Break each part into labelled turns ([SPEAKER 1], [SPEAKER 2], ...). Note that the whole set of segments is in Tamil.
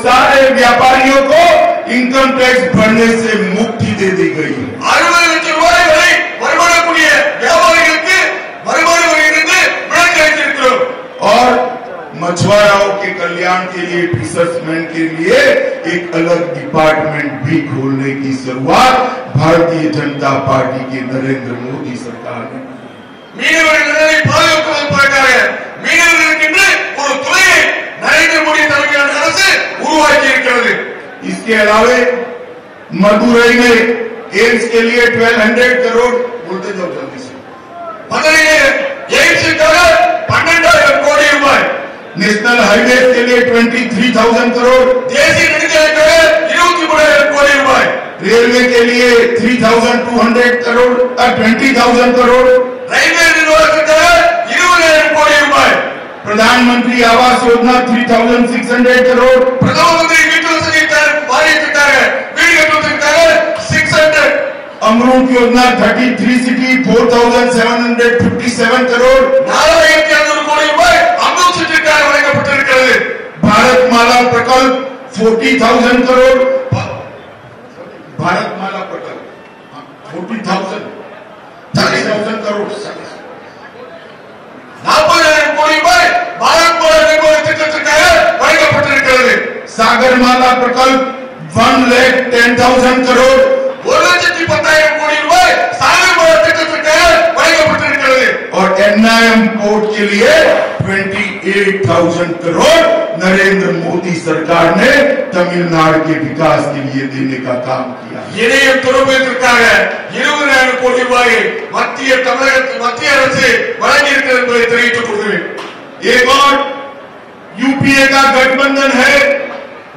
[SPEAKER 1] सारे व्यापारियों को इनकम टैक्स भरने से मुक्ति दे दी गई।
[SPEAKER 2] 60 லட்சம் ரூபாய் வரை வருமானக்கூடிய வியாபாரிகளுக்கு வருமான வரியிலிருந்து விலக்கு அளித்திருக்கிறோம்.
[SPEAKER 1] और मछुआरों के कल्याण के लिए, फिशर्समैन के लिए एक अलग डिपार्टमेंट भी खोलने की शुरुआत भारतीय जनता पार्टी के नरेंद्र मोदी सरकार ने।
[SPEAKER 2] மீனவர்களை பாதுகாப்பதற்காக மீனவர்களுக்கு ஒரு துறையை நரேந்திர மோடி தலைமையிலான அரசு உருவாக்கி இருக்கிறது.
[SPEAKER 1] इसके अलावे मदुरई में एम्स के लिए 1200 करोड़, बोलते जाओ जल्दी से,
[SPEAKER 2] மதுரையிலே எய்ம்ஸுக்காக 12,000 கோடி ரூபாய்,
[SPEAKER 1] नेशनल हाईवे के लिए 23,000 करोड़,
[SPEAKER 2] தேசிய நெடுஞ்சாலைக்காக 23,000 கோடி ரூபாய்,
[SPEAKER 1] रेलवे के लिए 3,200 करोड़ 20,000 करोड़,
[SPEAKER 2] ரயில்வே நிர்வாகத்துக்காக 20,000 கோடி ரூபாய்,
[SPEAKER 1] प्रधानमंत्री आवास योजना 3,600 करोड़,
[SPEAKER 2] பிரதம மந்திரி வீட்டு வசதி வாரியத்துக்காக வீடு கட்டுவதற்காக 600,
[SPEAKER 1] अमरूद योजना 33 सिटी 4,757 करोड़,
[SPEAKER 2] 4,200 கோடி ரூபாய் அம்ருத் சிட்டிக்காக வழங்கப்பட்டிருக்கிறது.
[SPEAKER 1] भारत माला प्रकल्प 40,000 करोड़, भारत माला प्रकल्प 40,000 करोड़,
[SPEAKER 2] 40,000 கோடி ரூபாய் பாரத் மாலா நிர்மாண திட்டத்திற்காக வழங்கப்பட்டிருக்கிறது.
[SPEAKER 1] सागरमाला प्रकल्प 1,10,000 करोड़,
[SPEAKER 2] 1,10,000 கோடி ரூபாய் சாகர்மாலா திட்டத்திற்காக வழங்கப்பட்டிருக்கிறது.
[SPEAKER 1] और एनआईएम पोर्ट के लिए 28,000 करोड़ नरेंद्र मोदी सरकार ने तमिलनाडु के विकास के लिए देने का काम किया।
[SPEAKER 2] இணையம் துறைமுகத்திற்காக 20,000 கோடி ரூபாயை மத்திய அரசு வழங்கி இருக்கிறது என்பதை தெரிவித்துக் கொள்கிறேன்.
[SPEAKER 1] एक और यूपीए का गठबंधन है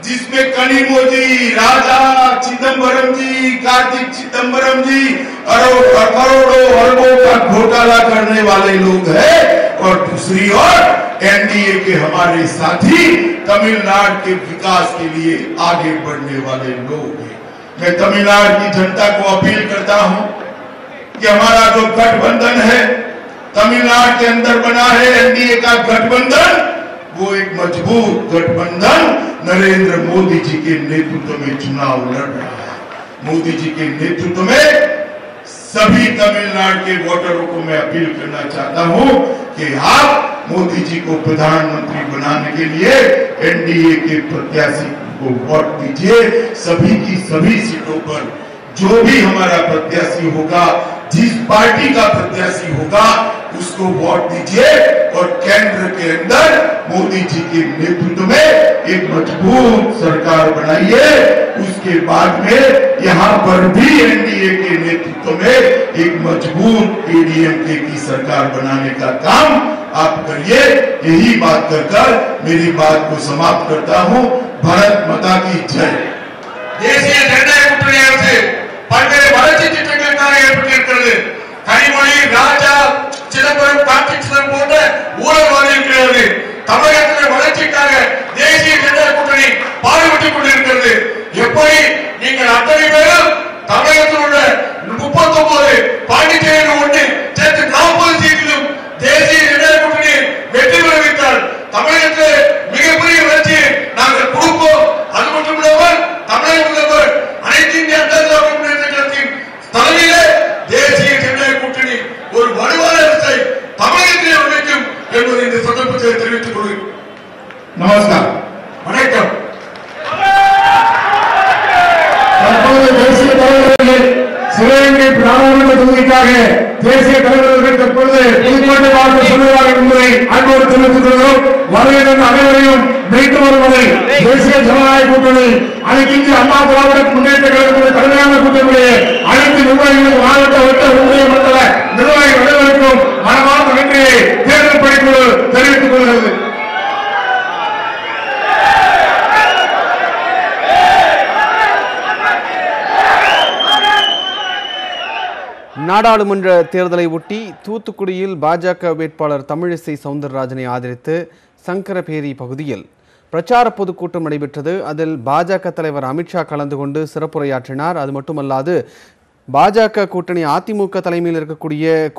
[SPEAKER 1] जिसमें कनिमोजी, राजा चिदम्बरम जी, कार्तिक चिदम्बरम जी करोड़ों अरबों का घोटाला करने वाले लोग हैं, और दूसरी ओर एनडीए के हमारे साथी तमिलनाडु के विकास के लिए आगे बढ़ने वाले लोग हैं। मैं तमिलनाडु की जनता को अपील करता हूं कि हमारा जो गठबंधन है तमिलनाडु के अंदर बना है, एनडीए का गठबंधन, वो एक मजबूत गठबंधन नरेंद्र मोदी जी के नेतृत्व में चुनाव लड़ रहा है। मोदी जी के नेतृत्व में सभी तमिलनाडु के वोटरों को मैं अपील करना चाहता हूं कि आप मोदी जी को प्रधानमंत्री बनाने के लिए एनडीए के प्रत्याशी को वोट दीजिए। सभी की सभी सीटों पर जो भी हमारा प्रत्याशी होगा, जिस पार्टी का प्रत्याशी होगा, उसको वोट दीजिए, और केंद्र के अंदर मोदी जी के नेतृत्व में एक मजबूत सरकार बनाइए। उसके बाद में यहाँ पर भी एनडीए के नेतृत्व में एक मजबूत एडीएमके की सरकार बनाने का काम आप करिए। यही बात कर मेरी बात को समाप्त करता हूँ। भारत माता की जय।
[SPEAKER 2] தேசிய ஜனநாயக கூட்டணி அரசு பல்வேறு வளர்ச்சி திட்டங்களுக்காக ஏற்பட்டிருக்கிறது. கனிமொழி, ராஜா, சிதம்பரம், கார்த்திக் சிதம்பரம் போன்ற ஊழல்வாதிகள் இருக்கிறது. தமிழகத்தின் வளர்ச்சிக்காக தேசிய ஜனநாயக கூட்டணி பாடுபட்டுக் கொண்டிருக்கிறது. எப்படி நீங்கள் அத்தனை பேரும் தமிழகத்தில் உள்ள 39, பாண்டிச்சேரியில் 1 சேர்த்து 40 சீட்டிலும் தேசிய ஜனநாயக கூட்டணி வெற்றி பெற வைத்தால் தமிழகத்தில் மிகப்பெரிய வளர்ச்சியை நாங்கள் கொடுப்போம். அது மட்டும் இல்லாமல் தமிழக முதல்வர் அனைத்து இந்திய அண்ணா திராவிட முன்னேற்ற கழகத்தின் தலைமையிலே தேசிய ஜனநாயக கூட்டணி ஒரு வலுவான அரசை தமிழகத்திலே அமைக்கும் என்பதை இந்த சந்தர்ப்பத்தில் தெரிவித்துக் கொள்கிறேன்.
[SPEAKER 1] नमस्कार,
[SPEAKER 2] வணக்கம்.
[SPEAKER 3] தேசிய தலைவர்கள் சிவகங்கை பாராளுமன்ற தொகுதிக்காக தேசிய தலைவர்கள் தற்பொழுது புதுக்கோட்டை மாவட்ட சொல்லுவார்கள் என்பதை அன்போடு தெரிவித்துக் கொள்கிறோம். வருகின்ற அனைவரையும் மீட்டு வருவதை தேசிய ஜனநாயக கூட்டணி அனைத்து இந்திய அண்ணா திராவிட முன்னேற்ற கழகத்தின் தலைமையான கூட்டணியுடைய அனைத்து நிர்வாகிகளும் மாவட்ட வட்ட ஒன்றிய மண்டல நிர்வாகிகள் அனைவருக்கும் மனமார்ந்த நன்றியை தேர்தல் பணிக்குழு தெரிவித்துக் கொள்கிறது.
[SPEAKER 4] நாடாளுமன்ற தேர்தலை ஒட்டி தூத்துக்குடியில் பாஜக வேட்பாளர் தமிழிசை சவுந்தரராஜனை ஆதரித்து சங்கரபேரி பகுதியில் பிரச்சார பொதுக்கூட்டம் நடைபெற்றது. அதில் பாஜக தலைவர் அமித்ஷா கலந்து கொண்டு சிறப்புரையாற்றினார். அது மட்டுமல்லாது பாஜக கூட்டணி அதிமுக தலைமையில்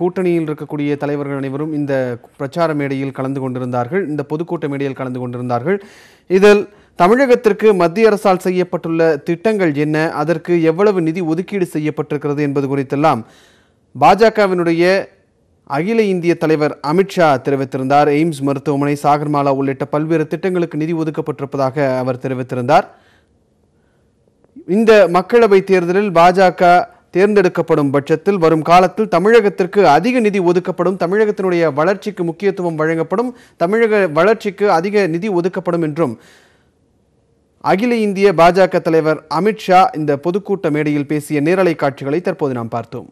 [SPEAKER 4] கூட்டணியில் இருக்கக்கூடிய தலைவர்கள் அனைவரும் இந்த பிரச்சார மேடையில் கலந்து கொண்டிருந்தார்கள். இந்த பொதுக்கூட்ட மேடையில் கலந்து கொண்டிருந்தார்கள். இதில் தமிழகத்திற்கு மத்திய அரசால் செய்யப்பட்டுள்ள திட்டங்கள் என்ன, அதற்கு எவ்வளவு நிதி ஒதுக்கீடு செய்யப்பட்டிருக்கிறது என்பது குறித்தெல்லாம் பாஜகவினுடைய அகில இந்திய தலைவர் அமித்ஷா தெரிவித்திருந்தார். எய்ம்ஸ் மருத்துவமனை, சாகர்மாலா உள்ளிட்ட பல்வேறு திட்டங்களுக்கு நிதி ஒதுக்கப்பட்டிருப்பதாக அவர் தெரிவித்திருந்தார். இந்த மக்களவை தேர்தலில் பாஜக தேர்ந்தெடுக்கப்படும் பட்சத்தில் வரும் காலத்தில் தமிழகத்திற்கு அதிக நிதி ஒதுக்கப்படும், தமிழகத்தினுடைய வளர்ச்சிக்கு முக்கியத்துவம் வழங்கப்படும், தமிழக வளர்ச்சிக்கு அதிக நிதி ஒதுக்கப்படும் என்றும் அகில இந்திய பாஜக தலைவர் அமித்ஷா இந்த பொதுக்கூட்ட மேடையில் பேசிய நேரலை காட்சிகளை தற்போது நாம் பார்த்தோம்.